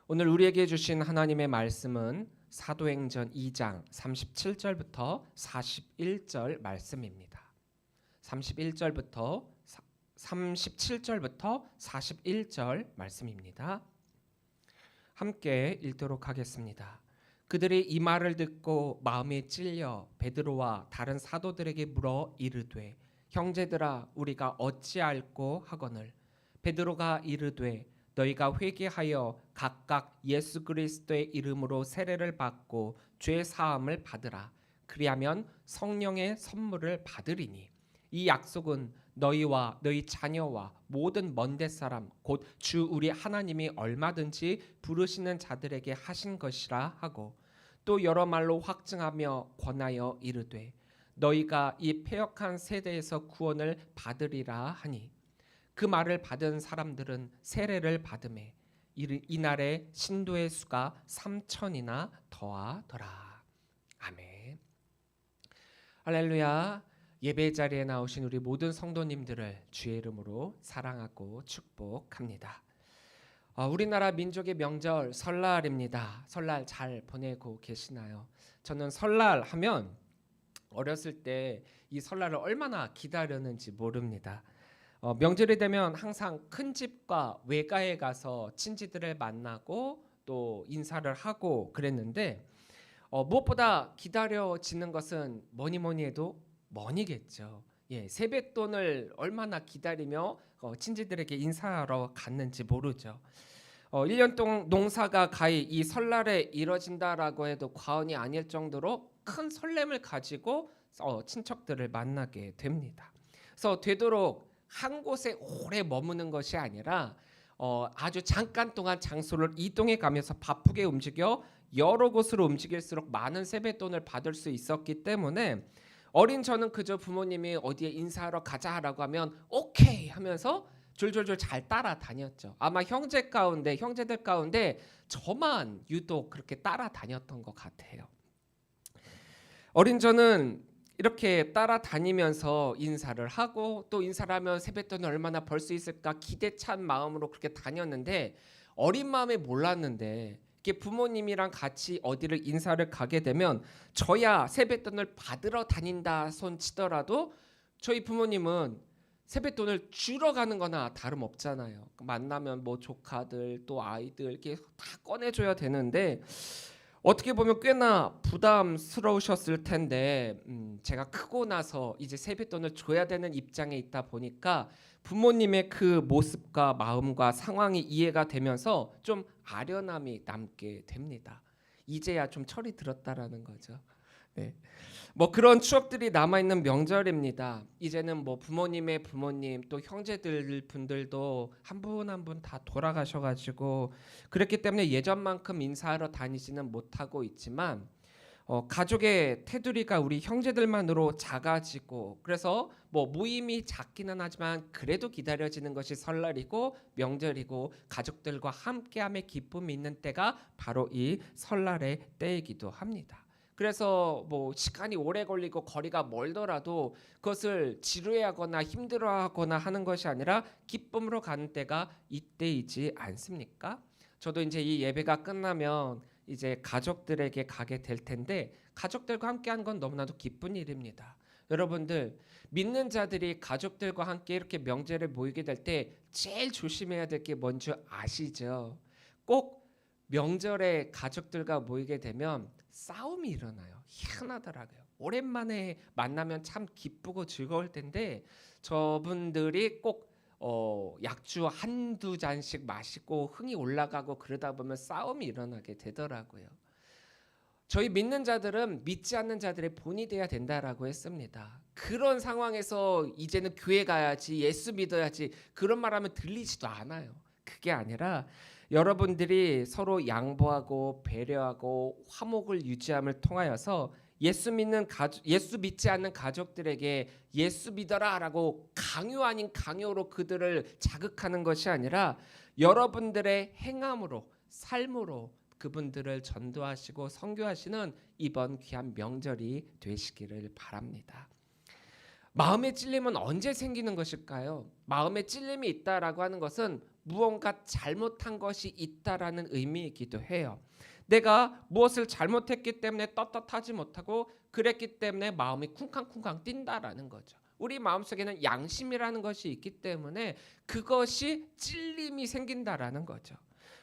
오늘 우리에게 주신 하나님의 말씀은 사도행전 2장 37절부터 41절 말씀입니다. 37절부터 41절 말씀입니다. 함께 읽도록 하겠습니다. 그들이 이 말을 듣고 마음에 찔려 베드로와 다른 사도들에게 물어 이르되 형제들아 우리가 어찌할꼬 하거늘 베드로가 이르되 너희가 회개하여 각각 예수 그리스도의 이름으로 세례를 받고 죄 사함을 받으라. 그리하면 성령의 선물을 받으리니 이 약속은 너희와 너희 자녀와 모든 먼데 사람 곧 주 우리 하나님이 얼마든지 부르시는 자들에게 하신 것이라 하고 또 여러 말로 확증하며 권하여 이르되 너희가 이 패역한 세대에서 구원을 받으리라 하니 그 말을 받은 사람들은 세례를 받음에 이날에 신도의 수가 3,000이나 더하더라. 아멘. 할렐루야. 예배 자리에 나오신 우리 모든 성도님들을 주의 이름으로 사랑하고 축복합니다. 우리나라 민족의 명절 설날입니다. 설날 잘 보내고 계시나요? 저는 설날 하면 어렸을 때 이 설날을 얼마나 기다렸는지 모릅니다. 명절이 되면 항상 큰 집과 외가에 가서 친지들을 만나고 또 인사를 하고 그랬는데 무엇보다 기다려지는 것은 뭐니 해도 머니겠죠. 세뱃돈을 얼마나 기다리며 친지들에게 인사하러 갔는지 모르죠. 1년 동안 농사가 가히 이 설날에 이뤄진다라고 해도 과언이 아닐 정도로 큰 설렘을 가지고 친척들을 만나게 됩니다. 그래서 되도록 한 곳에 오래 머무는 것이 아니라 아주 잠깐 동안 장소를 이동해 가면서 바쁘게 움직여 여러 곳으로 움직일수록 많은 세뱃돈을 받을 수 있었기 때문에 어린 저는 그저 부모님이 어디에 인사하러 가자라고 하면 오케이 하면서 졸졸졸 잘 따라다녔죠. 아마 형제들 가운데 저만 유독 그렇게 따라다녔던 것 같아요. 어린 저는 이렇게 따라다니면서 인사를 하고 또 인사를 하면 세뱃돈을 얼마나 벌 수 있을까 기대 찬 마음으로 그렇게 다녔는데 어린 마음에 몰랐는데 부모님이랑 같이 어디를 인사를 가게 되면 저야 세뱃돈을 받으러 다닌다 손 치더라도 저희 부모님은 세뱃돈을 주러 가는 거나 다름없잖아요. 만나면 뭐 조카들 또 아이들 이렇게 다 꺼내줘야 되는데 어떻게 보면 꽤나 부담스러우셨을 텐데 제가 크고 나서 이제 세뱃돈을 줘야 되는 입장에 있다 보니까 부모님의 그 모습과 마음과 상황이 이해가 되면서 좀 아련함이 남게 됩니다. 이제야 좀 철이 들었다라는 거죠. 네. 뭐 그런 추억들이 남아있는 명절입니다. 이제는 뭐 부모님의 부모님 또 형제들 분들도 한 분 한 분 다 돌아가셔가지고 그렇기 때문에 예전만큼 인사하러 다니지는 못하고 있지만 가족의 테두리가 우리 형제들만으로 작아지고 그래서 뭐 모임이 작기는 하지만 그래도 기다려지는 것이 설날이고 명절이고 가족들과 함께함의 기쁨이 있는 때가 바로 이 설날의 때이기도 합니다. 그래서 뭐 시간이 오래 걸리고 거리가 멀더라도 그것을 지루해하거나 힘들어하거나 하는 것이 아니라 기쁨으로 가는 때가 이때이지 않습니까? 저도 이제 이 예배가 끝나면 이제 가족들에게 가게 될 텐데 가족들과 함께하는 건 너무나도 기쁜 일입니다. 여러분들 믿는 자들이 가족들과 함께 이렇게 명절에 모이게 될 때 제일 조심해야 될 게 뭔지 아시죠? 꼭 명절에 가족들과 모이게 되면 싸움이 일어나요. 희한하더라고요. 오랜만에 만나면 참 기쁘고 즐거울 텐데 저분들이 꼭 약주 한두 잔씩 마시고 흥이 올라가고 그러다 보면 싸움이 일어나게 되더라고요. 저희 믿는 자들은 믿지 않는 자들의 본이 돼야 된다라고 했습니다. 그런 상황에서 이제는 교회 가야지 예수 믿어야지 그런 말하면 들리지도 않아요. 그게 아니라 여러분들이 서로 양보하고 배려하고 화목을 유지함을 통하여서 예수 믿지 않는 가족들에게 예수 믿어라라고 강요 아닌 강요로 그들을 자극하는 것이 아니라 여러분들의 행함으로 삶으로 그분들을 전도하시고 선교하시는 이번 귀한 명절이 되시기를 바랍니다. 마음의 찔림은 언제 생기는 것일까요? 마음의 찔림이 있다라고 하는 것은 무언가 잘못한 것이 있다라는 의미이기도 해요. 내가 무엇을 잘못했기 때문에 떳떳하지 못하고 그랬기 때문에 마음이 쿵쾅쿵쾅 뛴다라는 거죠. 우리 마음속에는 양심이라는 것이 있기 때문에 그것이 찔림이 생긴다라는 거죠.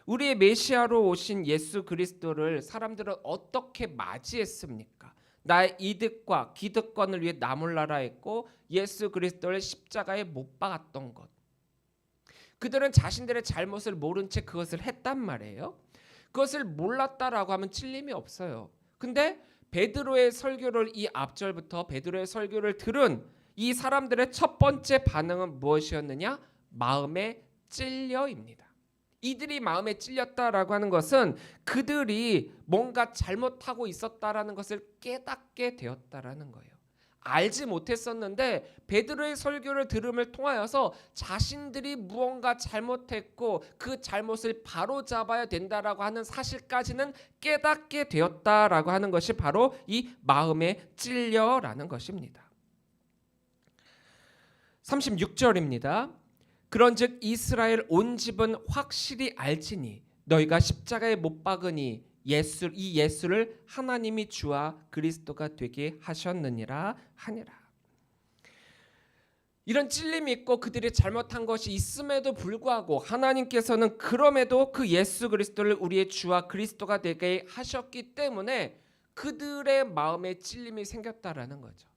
우리의 메시아로 오신 예수 그리스도를 사람들은 어떻게 맞이했습니까? 나의 이득과 기득권을 위해 나몰라라 했고 예수 그리스도를 십자가에 못 박았던 것. 그들은 자신들의 잘못을 모른 채 그것을 했단 말이에요. 그것을 몰랐다라고 하면 찔림이 없어요. 근데 베드로의 설교를 이 앞절부터 베드로의 설교를 들은 이 사람들의 첫 번째 반응은 무엇이었느냐? 마음에 찔려입니다. 이들이 마음에 찔렸다라고 하는 것은 그들이 뭔가 잘못하고 있었다라는 것을 깨닫게 되었다라는 거예요. 알지 못했었는데 베드로의 설교를 들음을 통하여서 자신들이 무언가 잘못했고 그 잘못을 바로잡아야 된다라고 하는 사실까지는 깨닫게 되었다라고 하는 것이 바로 이 마음에 찔려라는 것입니다. 36절입니다. 그런즉 이스라엘 온 집은 확실히 알지니 너희가 십자가에 못 박으니 이 예수를 하나님이 주와 그리스도가 되게 하셨느니라 하니라. 이런 찔림이 있고 그들이 잘못한 것이 있음에도 불구하고 하나님께서는 그럼에도 그 예수 그리스도를 우리의 주와 그리스도가 되게 하셨기 때문에 그들의 마음에 찔림이 생겼다라는 거죠.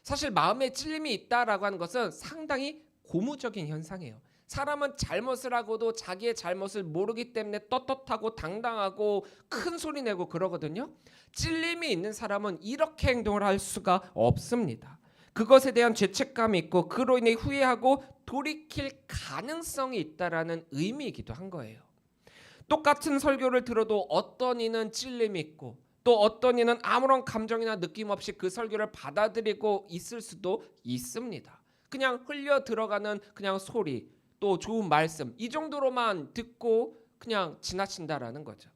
사실 마음에 찔림이 있다라고 하는 것은 상당히 고무적인 현상이에요. 사람은 잘못을 하고도 자기의 잘못을 모르기 때문에 떳떳하고 당당하고 큰 소리 내고 그러거든요. 찔림이 있는 사람은 이렇게 행동을 할 수가 없습니다. 그것에 대한 죄책감이 있고 그로 인해 후회하고 돌이킬 가능성이 있다라는 의미이기도 한 거예요. 똑같은 설교를 들어도 어떤 이는 찔림이 있고 또 어떤 이는 아무런 감정이나 느낌 없이 그 설교를 받아들이고 있을 수도 있습니다. 그냥 흘려 들어가는 그냥 소리 또 좋은 말씀 이 정도로만 듣고 그냥 지나친다라는 거죠.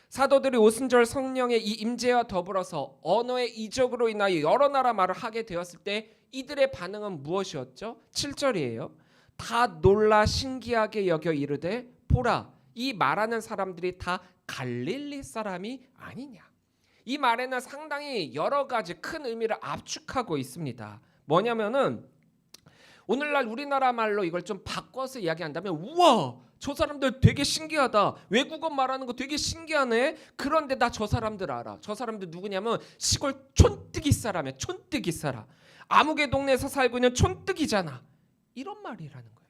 사도들이 오순절 성령의 이 임재와 더불어서 언어의 이적으로 인하여 여러 나라 말을 하게 되었을 때 이들의 반응은 무엇이었죠? 7절이에요. 다 놀라 신기하게 여겨 이르되 보라 이 말하는 사람들이 다 갈릴리 사람이 아니냐. 이 말에는 상당히 여러 가지 큰 의미를 압축하고 있습니다. 뭐냐면은 오늘날 우리나라 말로 이걸 좀 바꿔서 이야기한다면 우와 저 사람들 되게 신기하다. 외국어 말하는 거 되게 신기하네. 그런데 나 저 사람들 알아. 저 사람들 누구냐면 시골 촌뜨기 사람이야. 촌뜨기 사람. 아무개 동네에서 살고 있는 촌뜨기잖아. 이런 말이라는 거예요.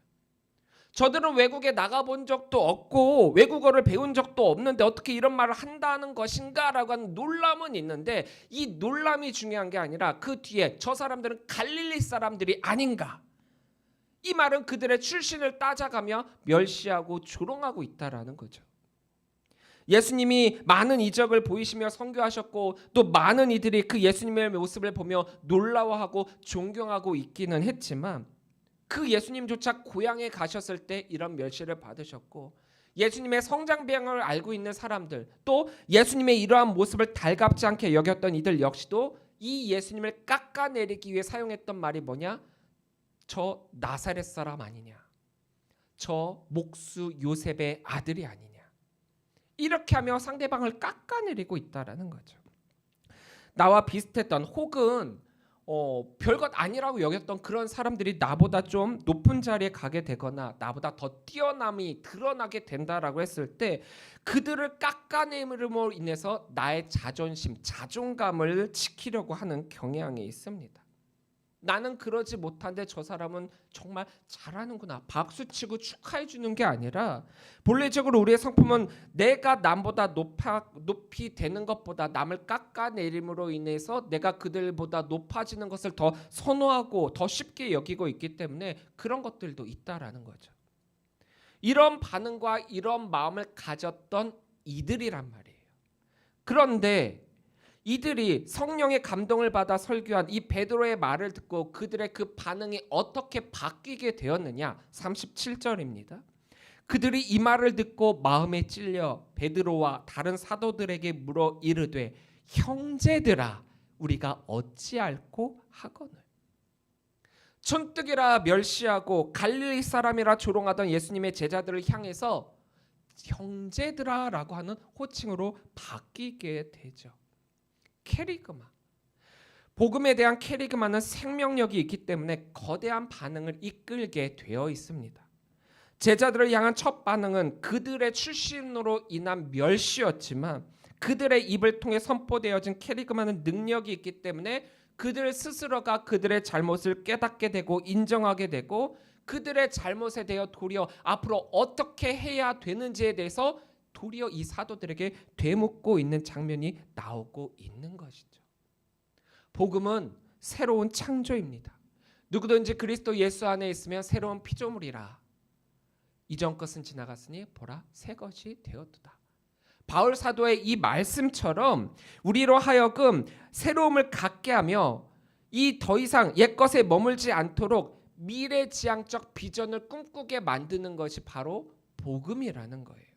저들은 외국에 나가본 적도 없고 외국어를 배운 적도 없는데 어떻게 이런 말을 한다는 것인가라고 하는 놀람은 있는데 이 놀람이 중요한 게 아니라 그 뒤에 저 사람들은 갈릴리 사람들이 아닌가. 이 말은 그들의 출신을 따져가며 멸시하고 조롱하고 있다라는 거죠. 예수님이 많은 이적을 보이시며 선교하셨고 또 많은 이들이 그 예수님의 모습을 보며 놀라워하고 존경하고 있기는 했지만 그 예수님조차 고향에 가셨을 때 이런 멸시를 받으셨고 예수님의 성장배경을 알고 있는 사람들 또 예수님의 이러한 모습을 달갑지 않게 여겼던 이들 역시도 이 예수님을 깎아내리기 위해 사용했던 말이 뭐냐? 저 나사렛 사람 아니냐? 저 목수 요셉의 아들이 아니냐? 이렇게 하며 상대방을 깎아내리고 있다라는 거죠. 나와 비슷했던 혹은 별것 아니라고 여겼던 그런 사람들이 나보다 좀 높은 자리에 가게 되거나 나보다 더 뛰어남이 드러나게 된다라고 했을 때 그들을 깎아내림으로 인해서 나의 자존심, 자존감을 지키려고 하는 경향이 있습니다. 나는 그러지 못한데 저 사람은 정말 잘하는구나 박수치고 축하해 주는 게 아니라 본래적으로 우리의 성품은 내가 남보다 높이 되는 것보다 남을 깎아내림으로 인해서 내가 그들보다 높아지는 것을 더 선호하고 더 쉽게 여기고 있기 때문에 그런 것들도 있다라는 거죠. 이런 반응과 이런 마음을 가졌던 이들이란 말이에요. 그런데 이들이 성령의 감동을 받아 설교한 이 베드로의 말을 듣고 그들의 그 반응이 어떻게 바뀌게 되었느냐? 37절입니다. 그들이 이 말을 듣고 마음에 찔려 베드로와 다른 사도들에게 물어 이르되 형제들아 우리가 어찌할꼬 하거늘. 촌뜨기라 멸시하고 갈릴리 사람이라 조롱하던 예수님의 제자들을 향해서 형제들아라고 하는 호칭으로 바뀌게 되죠. 케리그마. 복음에 대한 케리그마는 생명력이 있기 때문에 거대한 반응을 이끌게 되어 있습니다. 제자들을 향한 첫 반응은 그들의 출신으로 인한 멸시였지만 그들의 입을 통해 선포되어진 케리그마는 능력이 있기 때문에 그들 스스로가 그들의 잘못을 깨닫게 되고 인정하게 되고 그들의 잘못에 대해 도리어 앞으로 어떻게 해야 되는지에 대해서 도리어 이 사도들에게 되묻고 있는 장면이 나오고 있는 것이죠. 복음은 새로운 창조입니다. 누구든지 그리스도 예수 안에 있으면 새로운 피조물이라. 이전 것은 지나갔으니 보라 새 것이 되었도다. 바울 사도의 이 말씀처럼 우리로 하여금 새로움을 갖게 하며 이 더 이상 옛것에 머물지 않도록 미래지향적 비전을 꿈꾸게 만드는 것이 바로 복음이라는 거예요.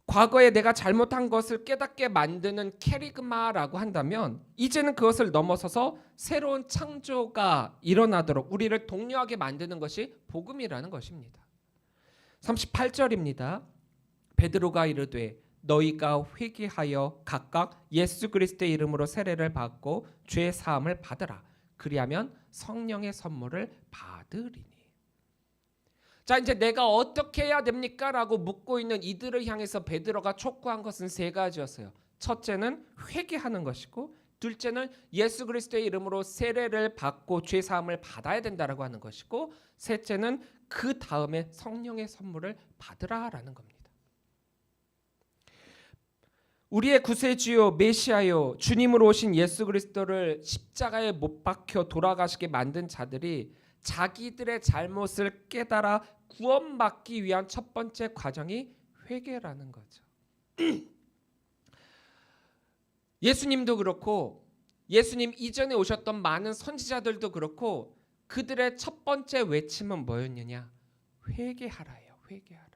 과거에 내가 잘못한 것을 깨닫게 만드는 케리그마라고 한다면 이제는 그것을 넘어서서 새로운 창조가 일어나도록 우리를 독려하게 만드는 것이 복음이라는 것입니다. 38절입니다. 베드로가 이르되 너희가 회개하여 각각 예수 그리스도의 이름으로 세례를 받고 죄 사함을 받으라. 그리하면 성령의 선물을 받으리니. 자, 이제 내가 어떻게 해야 됩니까? 라고 묻고 있는 이들을 향해서 베드로가 촉구한 것은 세 가지였어요. 첫째는 회개하는 것이고, 둘째는 예수 그리스도의 이름으로 세례를 받고 죄 사함을 받아야 된다라고 하는 것이고, 셋째는 그 다음에 성령의 선물을 받으라라는 겁니다. 우리의 구세주요 메시아요 주님으로 오신 예수 그리스도를 십자가에 못 박혀 돌아가시게 만든 자들이 자기들의 잘못을 깨달아 구원받기 위한 첫 번째 과정이 회개라는 거죠. 예수님도 그렇고 예수님 이전에 오셨던 많은 선지자들도 그렇고 그들의 첫 번째 외침은 뭐였느냐? 회개하라예요. 회개하라.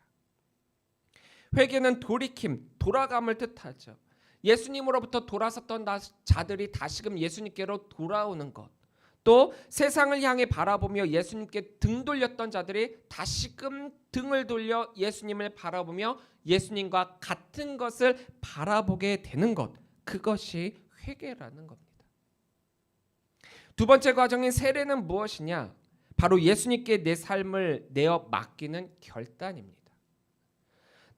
회개는 돌이킴, 돌아감을 뜻하죠. 예수님으로부터 돌아섰던 자들이 다시금 예수님께로 돌아오는 것. 또 세상을 향해 바라보며 예수님께 등 돌렸던 자들이 다시금 등을 돌려 예수님을 바라보며 예수님과 같은 것을 바라보게 되는 것. 그것이 회개라는 겁니다. 두 번째 과정인 세례는 무엇이냐? 바로 예수님께 내 삶을 내어 맡기는 결단입니다.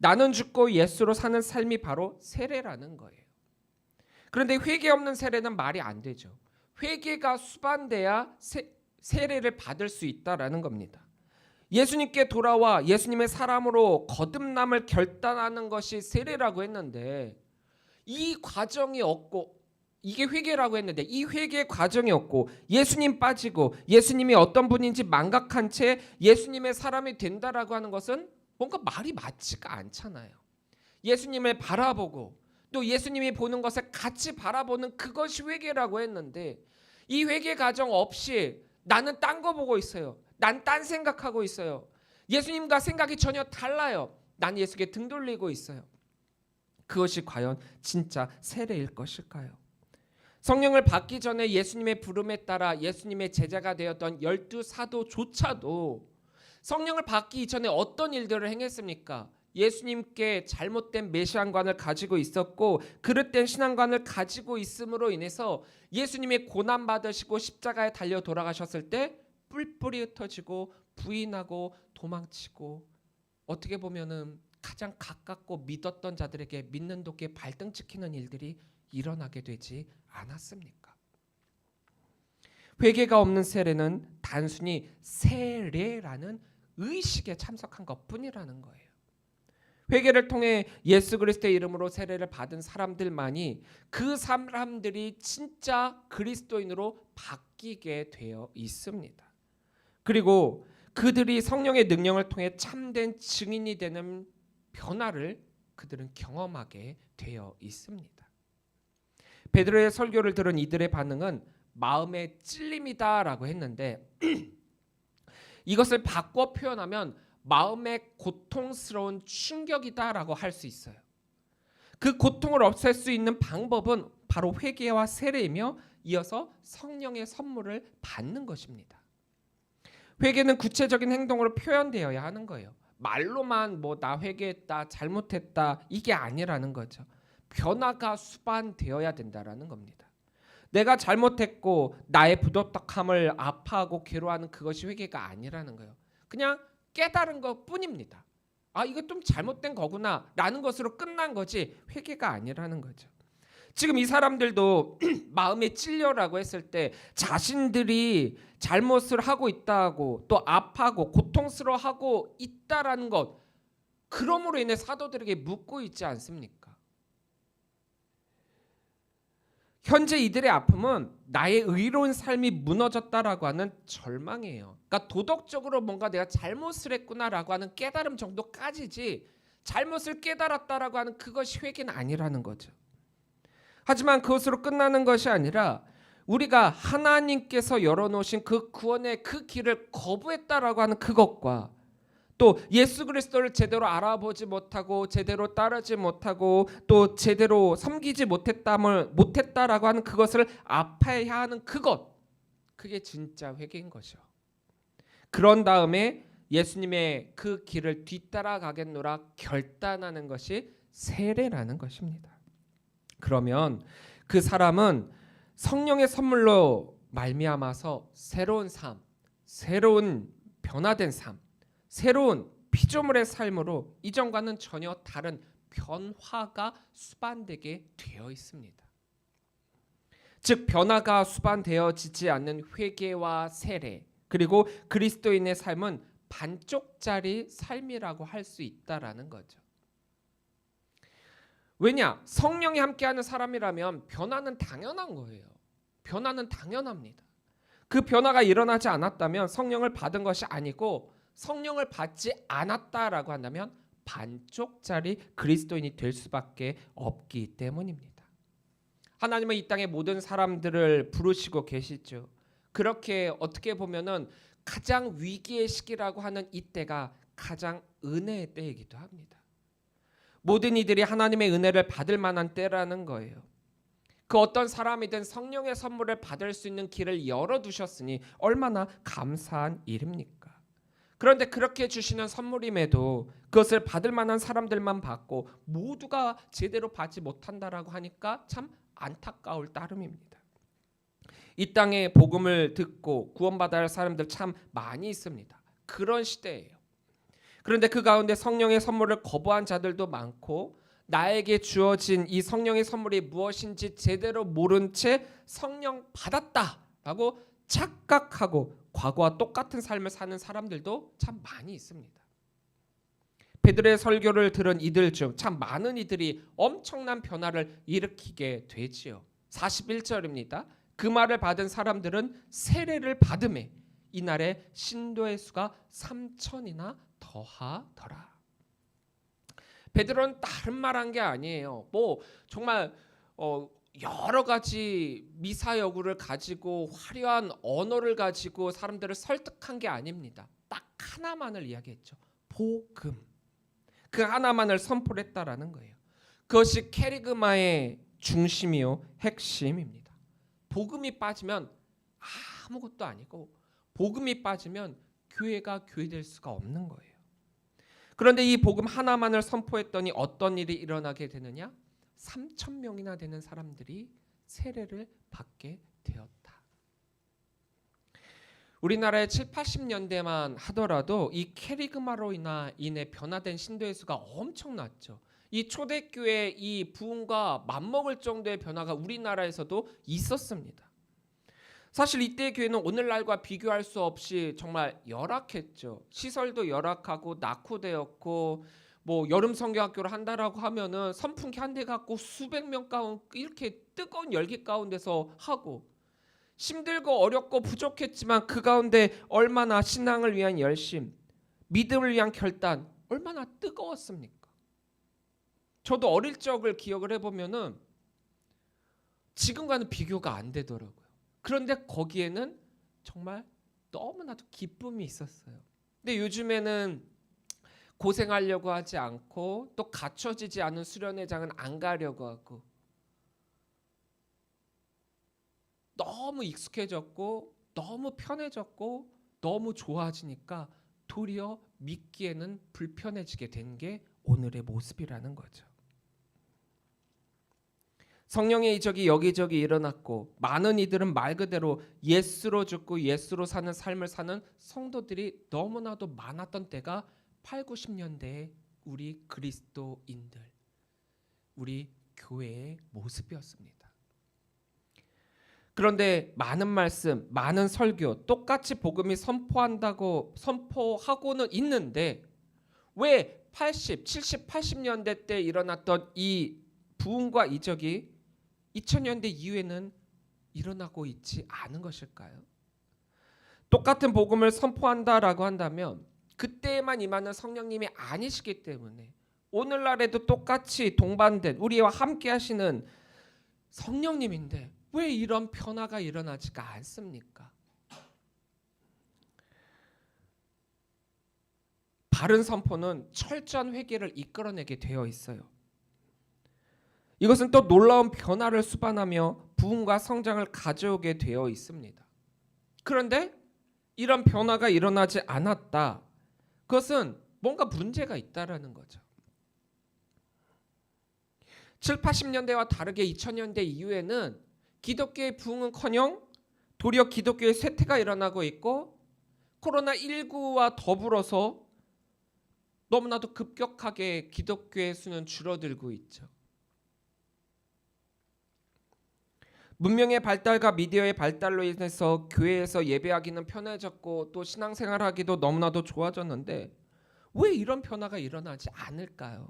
나는 죽고 예수로 사는 삶이 바로 세례라는 거예요. 그런데 회개 없는 세례는 말이 안 되죠. 회개가 수반돼야 세례를 받을 수 있다라는 겁니다. 예수님께 돌아와 예수님의 사람으로 거듭남을 결단하는 것이 세례라고 했는데 이 과정이 없고 이게 회개라고 했는데 이 회개 과정이 없고 예수님 빠지고 예수님이 어떤 분인지 망각한 채 예수님의 사람이 된다라고 하는 것은 뭔가 말이 맞지가 않잖아요. 예수님을 바라보고 또 예수님이 보는 것을 같이 바라보는 그것이 회개라고 했는데 이 회개 과정 없이 나는 딴 거 보고 있어요. 난 딴 생각하고 있어요. 예수님과 생각이 전혀 달라요. 난 예수께 등 돌리고 있어요. 그것이 과연 진짜 세례일 것일까요? 성령을 받기 전에 예수님의 부름에 따라 예수님의 제자가 되었던 12 사도조차도 성령을 받기 이전에 어떤 일들을 행했습니까? 예수님께 잘못된 메시안관을 가지고 있었고 그릇된 신앙관을 가지고 있음으로 인해서 예수님이 고난받으시고 십자가에 달려 돌아가셨을 때 뿔뿔이 흩어지고 부인하고 도망치고 어떻게 보면은 가장 가깝고 믿었던 자들에게 믿는 도끼에 발등 찍히는 일들이 일어나게 되지 않았습니까? 회개가 없는 세례는 단순히 세례라는 의식에 참석한 것뿐이라는 거예요. 회개를 통해 예수 그리스도의 이름으로 세례를 받은 사람들만이 그 사람들이 진짜 그리스도인으로 바뀌게 되어 있습니다. 그리고 그들이 성령의 능력을 통해 참된 증인이 되는 변화를 그들은 경험하게 되어 있습니다. 베드로의 설교를 들은 이들의 반응은 마음의 찔림이다라고 했는데 이것을 바꿔 표현하면 마음의 고통스러운 충격이다라고 할 수 있어요. 그 고통을 없앨 수 있는 방법은 바로 회개와 세례이며 이어서 성령의 선물을 받는 것입니다. 회개는 구체적인 행동으로 표현되어야 하는 거예요. 말로만 뭐 나 회개했다, 잘못했다 이게 아니라는 거죠. 변화가 수반되어야 된다라는 겁니다. 내가 잘못했고 나의 부도덕함을 아파하고 괴로워하는 그것이 회개가 아니라는 거예요. 그냥 깨달은 것뿐입니다. 아, 이거 좀 잘못된 거구나 라는 것으로 끝난 거지 회개가 아니라는 거죠. 지금 이 사람들도 마음에 찔려라고 했을 때 자신들이 잘못을 하고 있다고 또 아파하고 고통스러워하고 있다라는 것, 그러므로 인해 사도들에게 묻고 있지 않습니까? 현재 이들의 아픔은 나의 의로운 삶이 무너졌다라고 하는 절망이에요. 그러니까 도덕적으로 뭔가 내가 잘못을 했구나라고 하는 깨달음 정도까지지 잘못을 깨달았다라고 하는 그것이 회개는 아니라는 거죠. 하지만 그것으로 끝나는 것이 아니라 우리가 하나님께서 열어놓으신 그 구원의 그 길을 거부했다라고 하는 그것과 또 예수 그리스도를 제대로 알아보지 못하고 제대로 따르지 못하고 또 제대로 섬기지 못했다라고 하는 그것을 아파해야 하는 그것, 그게 진짜 회개인 것이요. 그런 다음에 예수님의 그 길을 뒤따라가겠노라 결단하는 것이 세례라는 것입니다. 그러면 그 사람은 성령의 선물로 말미암아서 새로운 삶, 새로운 변화된 삶, 새로운 피조물의 삶으로 이전과는 전혀 다른 변화가 수반되게 되어 있습니다. 즉 변화가 수반되어지지 않는 회개와 세례 그리고 그리스도인의 삶은 반쪽짜리 삶이라고 할 수 있다라는 거죠. 왜냐? 성령이 함께하는 사람이라면 변화는 당연한 거예요. 변화는 당연합니다. 그 변화가 일어나지 않았다면 성령을 받은 것이 아니고 성령을 받지 않았다라고 한다면 반쪽짜리 그리스도인이 될 수밖에 없기 때문입니다. 하나님은 이 땅의 모든 사람들을 부르시고 계시죠. 그렇게 어떻게 보면은 가장 위기의 시기라고 하는 이때가 가장 은혜의 때이기도 합니다. 모든 이들이 하나님의 은혜를 받을 만한 때라는 거예요. 그 어떤 사람이든 성령의 선물을 받을 수 있는 길을 열어두셨으니 얼마나 감사한 일입니까? 그런데 그렇게 주시는 선물임에도 그것을 받을 만한 사람들만 받고 모두가 제대로 받지 못한다라고 하니까 참 안타까울 따름입니다. 이 땅에 복음을 듣고 구원받아야 할 사람들 참 많이 있습니다. 그런 시대예요. 그런데 그 가운데 성령의 선물을 거부한 자들도 많고 나에게 주어진 이 성령의 선물이 무엇인지 제대로 모른 채 성령 받았다라고 착각하고 과거와 똑같은 삶을 사는 사람들도 참 많이 있습니다. 베드로의 설교를 들은 이들 중 참 많은 이들이 엄청난 변화를 일으키게 되지요. 41절입니다. 그 말을 받은 사람들은 세례를 받음에 이날에 신도의 수가 3,000이나 더하더라. 베드로는 다른 말한 게 아니에요. 뭐 정말 여러 가지 미사여구를 가지고 화려한 언어를 가지고 사람들을 설득한 게 아닙니다. 딱 하나만을 이야기했죠. 복음. 그 하나만을 선포를 했다라는 거예요. 그것이 캐리그마의 중심이요 핵심입니다. 복음이 빠지면 아무것도 아니고 복음이 빠지면 교회가 교회될 수가 없는 거예요. 그런데 이 복음 하나만을 선포했더니 어떤 일이 일어나게 되느냐? 3,000명이나 되는 사람들이 세례를 받게 되었다. 우리나라의 7, 80년대만 하더라도 이 캐리그마로 인해 변화된 신도의 수가 엄청났죠. 이 초대교회 이 부흥과 맞먹을 정도의 변화가 우리나라에서도 있었습니다. 사실 이때의 교회는 오늘날과 비교할 수 없이 정말 열악했죠. 시설도 열악하고 낙후되었고 뭐 여름 성경학교를 한다라고 하면은 선풍기 한 대 갖고 수백 명 가운데 이렇게 뜨거운 열기 가운데서 하고 힘들고 어렵고 부족했지만 그 가운데 얼마나 신앙을 위한 열심, 믿음을 위한 결단 얼마나 뜨거웠습니까? 저도 어릴 적을 기억을 해보면은 지금과는 비교가 안 되더라고요. 그런데 거기에는 정말 너무나도 기쁨이 있었어요. 근데 요즘에는 고생하려고 하지 않고 또 갖춰지지 않은 수련회장은 안 가려고 하고 너무 익숙해졌고 너무 편해졌고 너무 좋아지니까 도리어 믿기에는 불편해지게 된 게 오늘의 모습이라는 거죠. 성령의 이적이 여기저기 일어났고 많은 이들은 말 그대로 예수로 죽고 예수로 사는 삶을 사는 성도들이 너무나도 많았던 때가 8, 90년대의 우리 그리스도인들, 우리 교회의 모습이었습니다. 그런데 많은 말씀, 많은 설교, 똑같이 복음이 선포하고는 있는데 왜 80, 70, 80년대 때 일어났던 이 부흥과 이적이 2000년대 이후에는 일어나고 있지 않은 것일까요? 똑같은 복음을 선포한다라고 한다면 그때에만 임하는 성령님이 아니시기 때문에 오늘날에도 똑같이 동반된 우리와 함께 하시는 성령님인데 왜 이런 변화가 일어나지가 않습니까? 바른 선포는 철저한 회개를 이끌어내게 되어 있어요. 이것은 또 놀라운 변화를 수반하며 부흥과 성장을 가져오게 되어 있습니다. 그런데 이런 변화가 일어나지 않았다. 그것은 뭔가 문제가 있다라는 거죠. 7, 80년대와 다르게 2000년대 이후에는 기독교의 부흥은커녕 도리어 기독교의 쇠퇴가 일어나고 있고 코로나19와 더불어서 너무나도 급격하게 기독교의 수는 줄어들고 있죠. 문명의 발달과 미디어의 발달로 인해서 교회에서 예배하기는 편해졌고 또 신앙생활하기도 너무나도 좋아졌는데 왜 이런 변화가 일어나지 않을까요?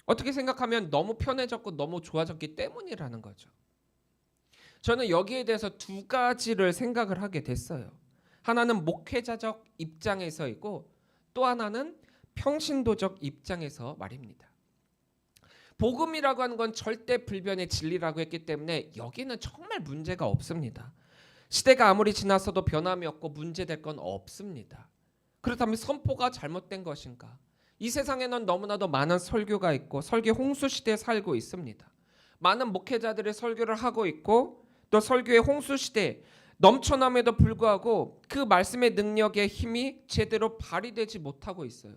어떻게 생각하면 너무 편해졌고 너무 좋아졌기 때문이라는 거죠. 저는 여기에 대해서 두 가지를 생각을 하게 됐어요. 하나는 목회자적 입장에서이고 또 하나는 평신도적 입장에서 말입니다. 복음이라고 하는 건 절대 불변의 진리라고 했기 때문에 여기는 정말 문제가 없습니다. 시대가 아무리 지났어도 변함이 없고 문제될 건 없습니다. 그렇다면 선포가 잘못된 것인가? 이 세상에는 너무나도 많은 설교가 있고 설교 홍수 시대에 살고 있습니다. 많은 목회자들이 설교를 하고 있고 또 설교의 홍수 시대에 넘쳐남에도 불구하고 그 말씀의 능력의 힘이 제대로 발휘되지 못하고 있어요.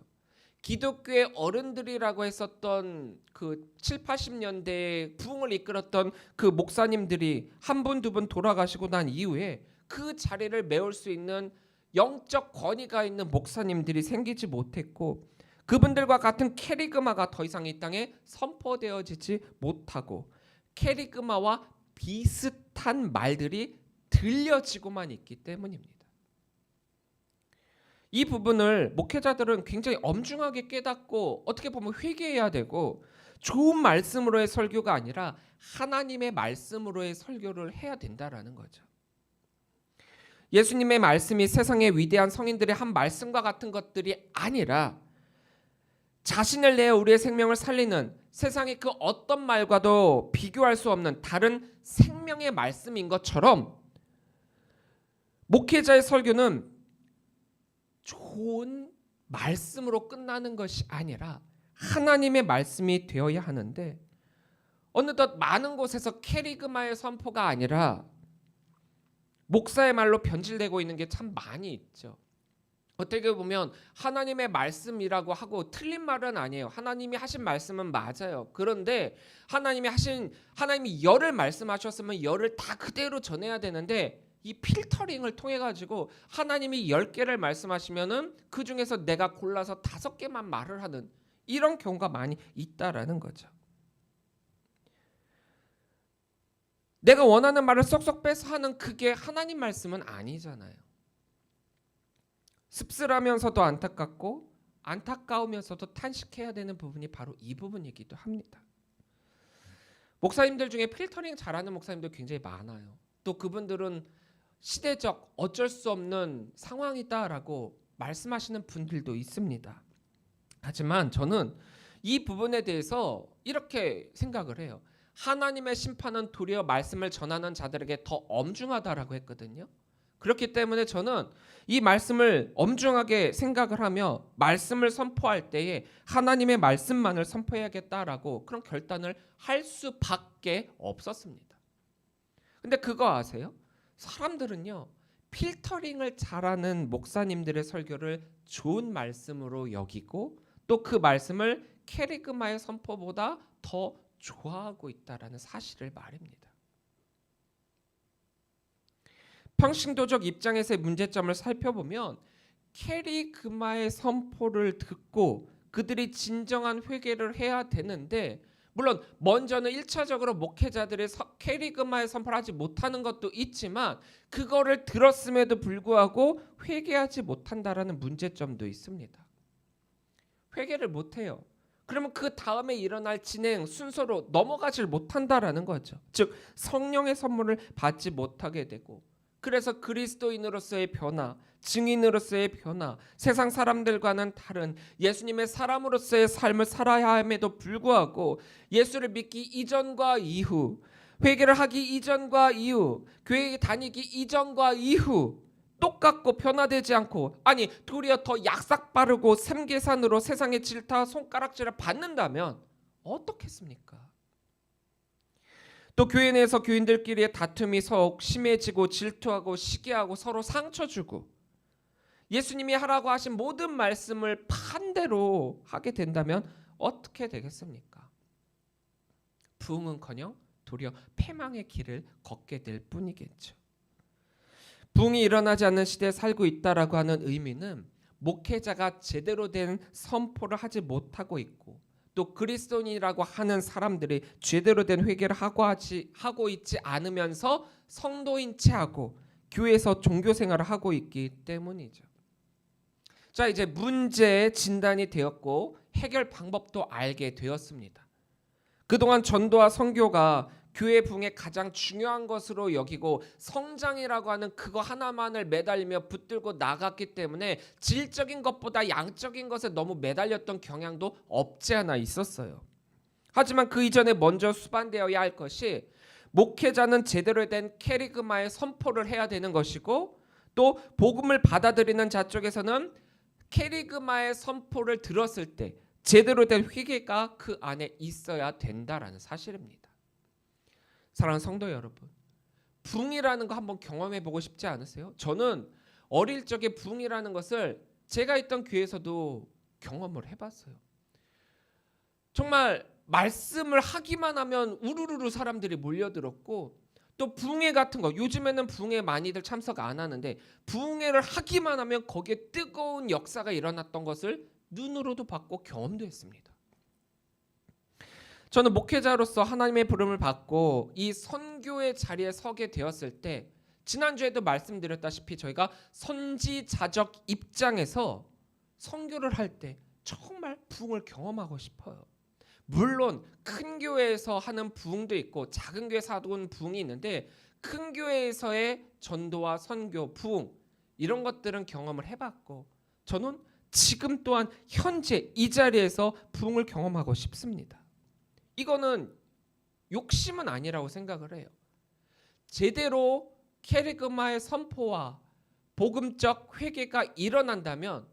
기독교의 어른들이라고 했었던 그 7, 80년대에 부흥을 이끌었던 그 목사님들이 한 분, 두 분 돌아가시고 난 이후에 그 자리를 메울 수 있는 영적 권위가 있는 목사님들이 생기지 못했고 그분들과 같은 캐리그마가 더 이상 이 땅에 선포되어지지 못하고 캐리그마와 비슷한 말들이 들려지고만 있기 때문입니다. 이 부분을 목회자들은 굉장히 엄중하게 깨닫고 어떻게 보면 회개해야 되고 좋은 말씀으로의 설교가 아니라 하나님의 말씀으로의 설교를 해야 된다라는 거죠. 예수님의 말씀이 세상의 위대한 성인들의 한 말씀과 같은 것들이 아니라 자신을 내어 우리의 생명을 살리는 세상의 그 어떤 말과도 비교할 수 없는 다른 생명의 말씀인 것처럼 목회자의 설교는 좋은 말씀으로 끝나는 것이 아니라 하나님의 말씀이 되어야 하는데 어느덧 많은 곳에서 캐리그마의 선포가 아니라 목사의 말로 변질되고 있는 게 참 많이 있죠. 어떻게 보면 하나님의 말씀이라고 하고 틀린 말은 아니에요. 하나님이 하신 말씀은 맞아요. 그런데 하나님이 열을 말씀하셨으면 열을 다 그대로 전해야 되는데 이 필터링을 통해 가지고 하나님이 10개를 말씀하시면은 그 중에서 내가 골라서 5개만 말을 하는 이런 경우가 많이 있다라는 거죠. 내가 원하는 말을 쏙쏙 빼서 하는 그게 하나님 말씀은 아니잖아요. 씁쓸하면서도 안타깝고 안타까우면서도 탄식해야 되는 부분이 바로 이 부분이기도 합니다. 목사님들 중에 필터링 잘하는 목사님들 굉장히 많아요. 또 그분들은 시대적 어쩔 수 없는 상황이다라고 말씀하시는 분들도 있습니다. 하지만 저는 이 부분에 대해서 이렇게 생각을 해요. 하나님의 심판은 도리어 말씀을 전하는 자들에게 더 엄중하다라고 했거든요. 그렇기 때문에 저는 이 말씀을 엄중하게 생각을 하며 말씀을 선포할 때에 하나님의 말씀만을 선포해야겠다라고 그런 결단을 할 수밖에 없었습니다. 근데 그거 아세요? 사람들은요, 필터링을 잘하는 목사님들의 설교를 좋은 말씀으로 여기고 또 그 말씀을 캐리그마의 선포보다 더 좋아하고 있다라는 사실을 말입니다. 평신도적 입장에서의 문제점을 살펴보면 캐리그마의 선포를 듣고 그들이 진정한 회개를 해야 되는데, 물론 먼저는 1차적으로 목회자들의 캐리그마의 선포를 하지 못하는 것도 있지만 그거를 들었음에도 불구하고 회개하지 못한다라는 문제점도 있습니다. 회개를 못해요. 그러면 그 다음에 일어날 진행 순서로 넘어가질 못한다라는 거죠. 즉 성령의 선물을 받지 못하게 되고, 그래서 그리스도인으로서의 변화, 증인으로서의 변화, 세상 사람들과는 다른 예수님의 사람으로서의 삶을 살아야 함에도 불구하고 예수를 믿기 이전과 이후, 회개를 하기 이전과 이후, 교회 다니기 이전과 이후 똑같고 변화되지 않고, 아니 도리어 더 약삭 빠르고 샘계산으로 세상의 질타 손가락질을 받는다면 어떻겠습니까? 또 교회 내에서 교인들끼리의 다툼이 더욱 심해지고 질투하고 시기하고 서로 상처 주고 예수님이 하라고 하신 모든 말씀을 반대로 하게 된다면 어떻게 되겠습니까? 부흥은커녕 도리어 패망의 길을 걷게 될 뿐이겠죠. 부흥이 일어나지 않는 시대에 살고 있다라고 하는 의미는 목회자가 제대로 된 선포를 하지 못하고 있고 또 그리스도인이라고 하는 사람들이 제대로 된 회개를 하고 있지 않으면서 성도인 채하고 교회에서 종교 생활을 하고 있기 때문이죠. 자, 이제 문제의 진단이 되었고 해결 방법도 알게 되었습니다. 그동안 전도와 선교가 교회 부흥의 가장 중요한 것으로 여기고 성장이라고 하는 그거 하나만을 매달리며 붙들고 나갔기 때문에 질적인 것보다 양적인 것에 너무 매달렸던 경향도 없지 않아 있었어요. 하지만 그 이전에 먼저 수반되어야 할 것이 목회자는 제대로 된 캐리그마의 선포를 해야 되는 것이고 또 복음을 받아들이는 자 쪽에서는 캐리그마의 선포를 들었을 때 제대로 된 회개가 그 안에 있어야 된다라는 사실입니다. 사랑하는 성도 여러분, 부흥이라는 거 한번 경험해 보고 싶지 않으세요? 저는 어릴 적에 부흥이라는 것을 제가 있던 교회에서도 경험을 해봤어요. 정말 말씀을 하기만 하면 우르르르 사람들이 몰려들었고 또 부흥회 같은 거, 요즘에는 부흥회 많이들 참석 안 하는데 부흥회를 하기만 하면 거기에 뜨거운 역사가 일어났던 것을 눈으로도 봤고 경험도 했습니다. 저는 목회자로서 하나님의 부름을 받고 이 선교의 자리에 서게 되었을 때 지난주에도 말씀드렸다시피 저희가 선지자적 입장에서 선교를 할 때 정말 부흥을 경험하고 싶어요. 물론 큰 교회에서 하는 부흥도 있고 작은 교회에서 하는 부흥이 있는데 큰 교회에서의 전도와 선교, 부흥 이런 것들은 경험을 해봤고 저는 지금 또한 현재 이 자리에서 부흥을 경험하고 싶습니다. 이거는 욕심은 아니라고 생각을 해요. 제대로 캐리그마의 선포와 복음적 회개가 일어난다면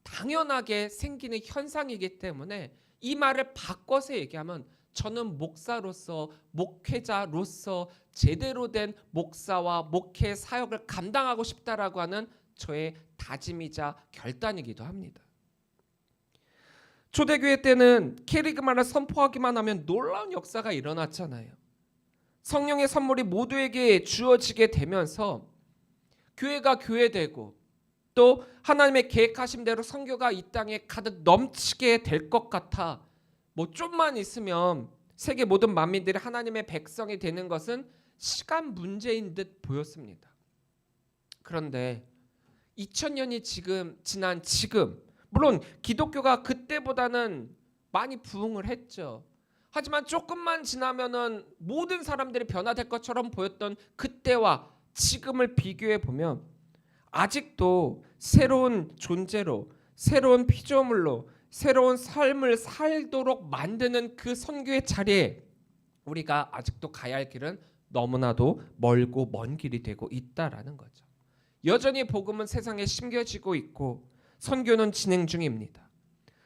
당연하게 생기는 현상이기 때문에 이 말을 바꿔서 얘기하면 저는 목사로서 목회자로서 제대로 된 목사와 목회 사역을 감당하고 싶다라고 하는 저의 다짐이자 결단이기도 합니다. 초대교회 때는 캐리그마를 선포하기만 하면 놀라운 역사가 일어났잖아요. 성령의 선물이 모두에게 주어지게 되면서 교회가 교회되고 또 하나님의 계획하신 대로 선교가 이 땅에 가득 넘치게 될 것 같아 뭐 좀만 있으면 세계 모든 만민들이 하나님의 백성이 되는 것은 시간 문제인 듯 보였습니다. 그런데 2000년이 지난 지금 물론 기독교가 그때보다는 많이 부흥을 했죠. 하지만 조금만 지나면은 모든 사람들이 변화될 것처럼 보였던 그때와 지금을 비교해 보면 아직도 새로운 존재로, 새로운 피조물로, 새로운 삶을 살도록 만드는 그 선교의 자리에 우리가 아직도 가야 할 길은 너무나도 멀고 먼 길이 되고 있다라는 거죠. 여전히 복음은 세상에 심겨지고 있고 선교는 진행 중입니다.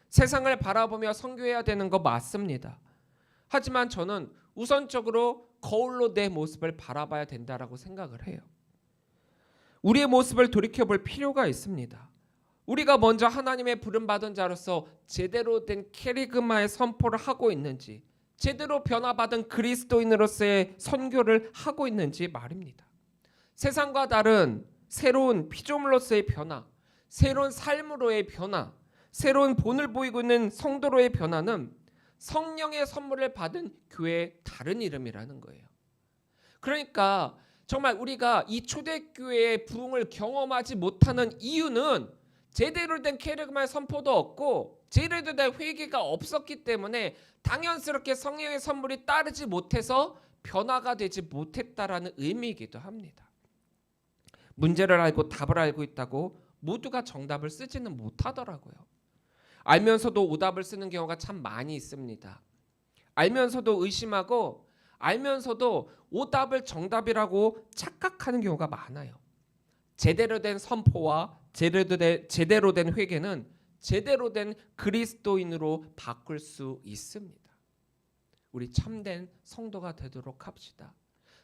세상을 바라보며 선교해야 되는 거 맞습니다. 하지만 저는 우선적으로 거울로 내 모습을 바라봐야 된다라고 생각을 해요. 우리의 모습을 돌이켜볼 필요가 있습니다. 우리가 먼저 하나님의 부름받은 자로서 제대로 된 캐리그마의 선포를 하고 있는지, 제대로 변화받은 그리스도인으로서의 선교를 하고 있는지 말입니다. 세상과 다른 새로운 피조물로서의 변화, 새로운 삶으로의 변화, 새로운 본을 보이고 있는 성도로의 변화는 성령의 선물을 받은 교회의 다른 이름이라는 거예요. 그러니까 정말 우리가 이 초대교회의 부흥을 경험하지 못하는 이유는 제대로 된 캐리그마의 선포도 없고 제대로 된 회개가 없었기 때문에 당연스럽게 성령의 선물이 따르지 못해서 변화가 되지 못했다라는 의미이기도 합니다. 문제를 알고 답을 알고 있다고 모두가 정답을 쓰지는 못하더라고요. 알면서도 오답을 쓰는 경우가 참 많이 있습니다. 알면서도 의심하고 알면서도 오답을 정답이라고 착각하는 경우가 많아요. 제대로 된 선포와 제대로 된 회개는 제대로 된 그리스도인으로 바꿀 수 있습니다. 우리 참된 성도가 되도록 합시다.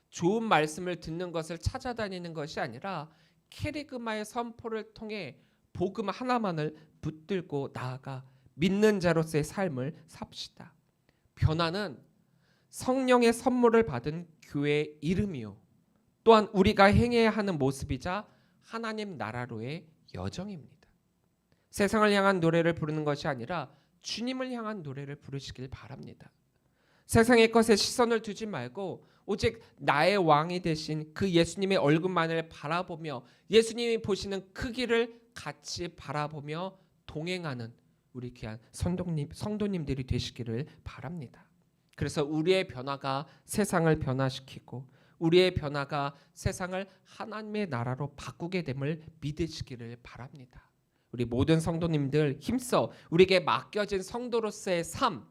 좋은 말씀을 듣는 것을 찾아다니는 것이 아니라 캐리그마의 선포를 통해 복음 하나만을 붙들고 나아가 믿는 자로서의 삶을 삽시다. 변화는 성령의 선물을 받은 교회의 이름이요, 또한 우리가 행해야 하는 모습이자 하나님 나라로의 여정입니다. 세상을 향한 노래를 부르는 것이 아니라 주님을 향한 노래를 부르시길 바랍니다. 세상의 것에 시선을 두지 말고 오직 나의 왕이 되신 그 예수님의 얼굴만을 바라보며 예수님이 보시는 크기를 같이 바라보며 동행하는 우리 귀한 성도님들이 되시기를 바랍니다. 그래서 우리의 변화가 세상을 변화시키고 우리의 변화가 세상을 하나님의 나라로 바꾸게 됨을 믿으시기를 바랍니다. 우리 모든 성도님들 힘써 우리에게 맡겨진 성도로서의 삶,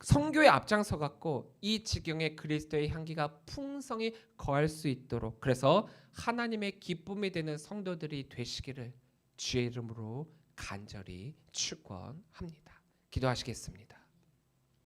성교에 앞장서 갖고 이 지경에 그리스도의 향기가 풍성히 거할 수 있도록, 그래서 하나님의 기쁨이 되는 성도들이 되시기를 주의 이름으로 간절히 축원합니다. 기도하시겠습니다.